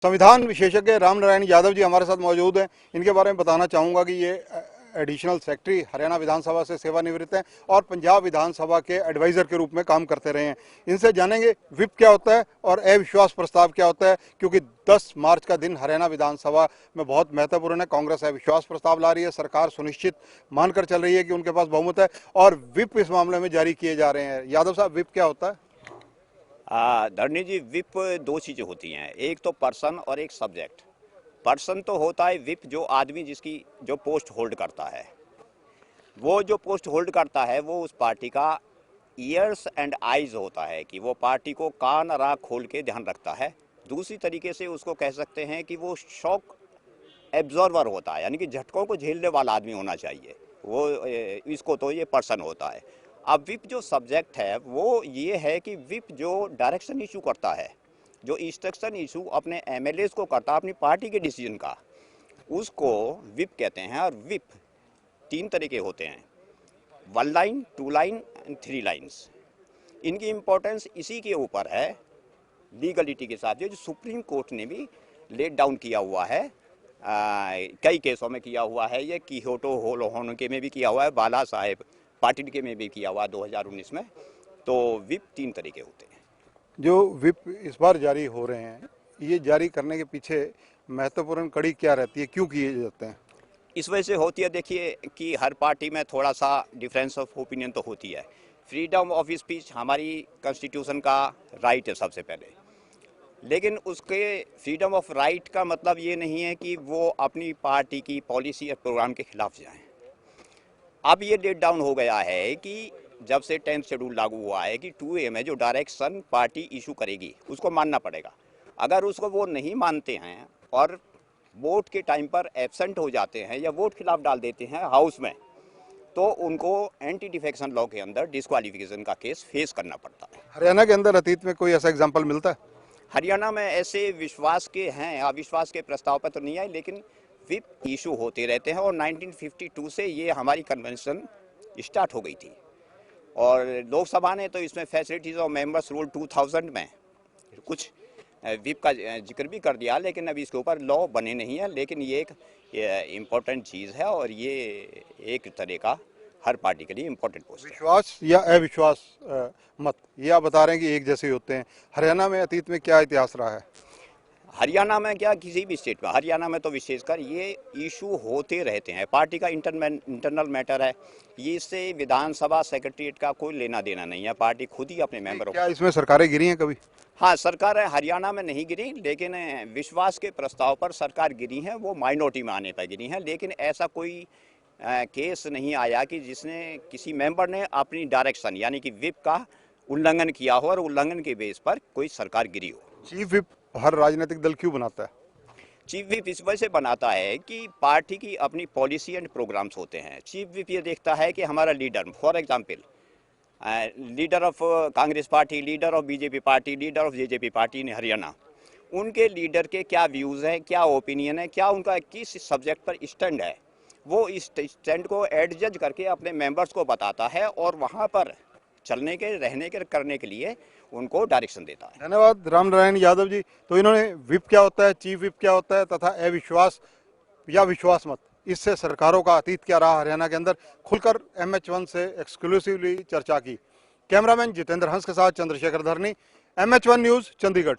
संविधान विशेषज्ञ रामनारायण यादव जी हमारे साथ मौजूद हैं। इनके बारे में बताना चाहूँगा कि ये एडिशनल सेक्रेटरी हरियाणा विधानसभा से सेवानिवृत्त हैं और पंजाब विधानसभा के एडवाइज़र के रूप में काम करते रहे हैं। इनसे जानेंगे विप क्या होता है और अविश्वास प्रस्ताव क्या होता है, क्योंकि 10 मार्च का दिन हरियाणा विधानसभा में बहुत महत्वपूर्ण है। कांग्रेस अविश्वास प्रस्ताव ला रही है, सरकार सुनिश्चित मानकर चल रही है कि उनके पास बहुमत है और विप इस मामले में जारी किए जा रहे हैं। यादव साहब, विप क्या होता है? धरनी जी, विप दो चीज़ें होती हैं, एक तो पर्सन और एक सब्जेक्ट। पर्सन तो होता है विप, जो आदमी जिसकी जो पोस्ट होल्ड करता है, वो जो पोस्ट होल्ड करता है वो उस पार्टी का ईयर्स एंड आइज होता है कि वो पार्टी को कान और आँख खोल के ध्यान रखता है। दूसरी तरीके से उसको कह सकते हैं कि वो शॉक एब्जॉर्वर होता है, यानी कि झटकों को झेलने वाला आदमी होना चाहिए वो। इसको तो ये पर्सन होता है। अब विप जो सब्जेक्ट है वो ये है कि विप जो डायरेक्शन इशू करता है, जो इंस्ट्रक्शन इशू अपने एमएलएस को करता है अपनी पार्टी के डिसीजन का, उसको विप कहते हैं। और विप 3 तरह के होते हैं, 1 लाइन, 2 लाइन एंड 3 लाइन्स। इनकी इम्पोर्टेंस इसी के ऊपर है, लीगलिटी के साथ, जो सुप्रीम कोर्ट ने भी लेट डाउन किया हुआ है। कई केसों में किया हुआ है, ये कीहोटो होलो के में भी किया हुआ है, बाला साहेब पाटिल के में भी किया हुआ 2019 में। तो विप 3 तरीके होते हैं। जो विप इस बार जारी हो रहे हैं, ये जारी करने के पीछे महत्वपूर्ण कड़ी क्या रहती है, क्यों किए जाते हैं? इस वजह से होती है, देखिए कि हर पार्टी में थोड़ा सा डिफरेंस ऑफ ओपिनियन तो होती है। फ्रीडम ऑफ स्पीच हमारी कॉन्स्टिट्यूशन का राइट है सबसे पहले, लेकिन उसके फ्रीडम ऑफ राइट का मतलब ये नहीं है कि वो अपनी पार्टी की पॉलिसी या प्रोग्राम के खिलाफ जाएं। अब ये लेट डाउन हो गया है कि जब से 10th शेड्यूल लागू हुआ है कि 2A में जो डायरेक्शन पार्टी इशू करेगी उसको मानना पड़ेगा। अगर उसको वो नहीं मानते हैं और वोट के टाइम पर एब्सेंट हो जाते हैं या वोट खिलाफ डाल देते हैं हाउस में, तो उनको एंटी डिफेक्शन लॉ के अंदर डिस्क्वालिफिकेशन का केस फेस करना पड़ता है। हरियाणा के अंदर अतीत में कोई ऐसा एग्जाम्पल मिलता है? हरियाणा में ऐसे विश्वास के हैं, अविश्वास के प्रस्ताव पर तो नहीं आए, लेकिन विप इशू होते रहते हैं। और 1952 से ये हमारी कन्वेंशन स्टार्ट हो गई थी और लोकसभा ने तो इसमें फैसिलिटीज ऑफ मेंबर्स रूल 2000 में कुछ विप का जिक्र भी कर दिया, लेकिन अभी इसके ऊपर लॉ बने नहीं है। लेकिन ये एक इम्पोर्टेंट चीज़ है और ये एक तरह का हर पार्टी के लिए इम्पोर्टेंट पोस्ट है। विश्वास या अविश्वास मत, ये आप बता रहे हैं कि एक जैसे होते हैं। हरियाणा में अतीत में क्या इतिहास रहा है? हरियाणा में क्या, किसी भी स्टेट में, हरियाणा में तो विशेषकर ये इशू होते रहते हैं। पार्टी का इंटरनल मैटर है ये, इससे विधानसभा सेक्रेटरीट का कोई लेना देना नहीं है। पार्टी खुद ही अपने मेंबरों। क्या इसमें सरकारें गिरी हैं कभी? हाँ, सरकार हरियाणा में नहीं गिरी, लेकिन विश्वास के प्रस्ताव पर सरकार गिरी है, वो माइनॉरिटी में आने पर गिरी है। लेकिन ऐसा कोई केस नहीं आया कि जिसने किसी मेंबर ने अपनी डायरेक्शन यानी कि विप का उल्लंघन किया हो और उल्लंघन के बेस पर कोई सरकार गिरी हो। चीफ विप हर राजनीतिक दल क्यों बनाता है? चीफ विप इस वजह से बनाता है कि पार्टी की अपनी पॉलिसी एंड प्रोग्राम्स होते हैं। चीफ विप ये देखता है कि हमारा leader, for example leader of Congress party, leader of BJP party, leader of JJP party इन हरियाणा, उनके लीडर के क्या व्यूज़ हैं, क्या ओपिनियन है, क्या उनका किस सब्जेक्ट पर स्टैंड है, वो इस स्टैंड को एडजस्ट करके अपने मेंबर्स को बताता है और वहाँ पर चलने के, रहने के, करने के लिए उनको डायरेक्शन देता है। धन्यवाद रामनारायण यादव जी। तो इन्होंने विप क्या होता है, चीफ विप क्या होता है तथा अविश्वास या विश्वास मत, इससे सरकारों का अतीत क्या रहा हरियाणा के अंदर, खुलकर MH1 से एक्सक्लूसिवली चर्चा की। कैमरामैन जितेंद्र हंस के साथ चंद्रशेखर धरनी, MH1 न्यूज़, चंडीगढ़।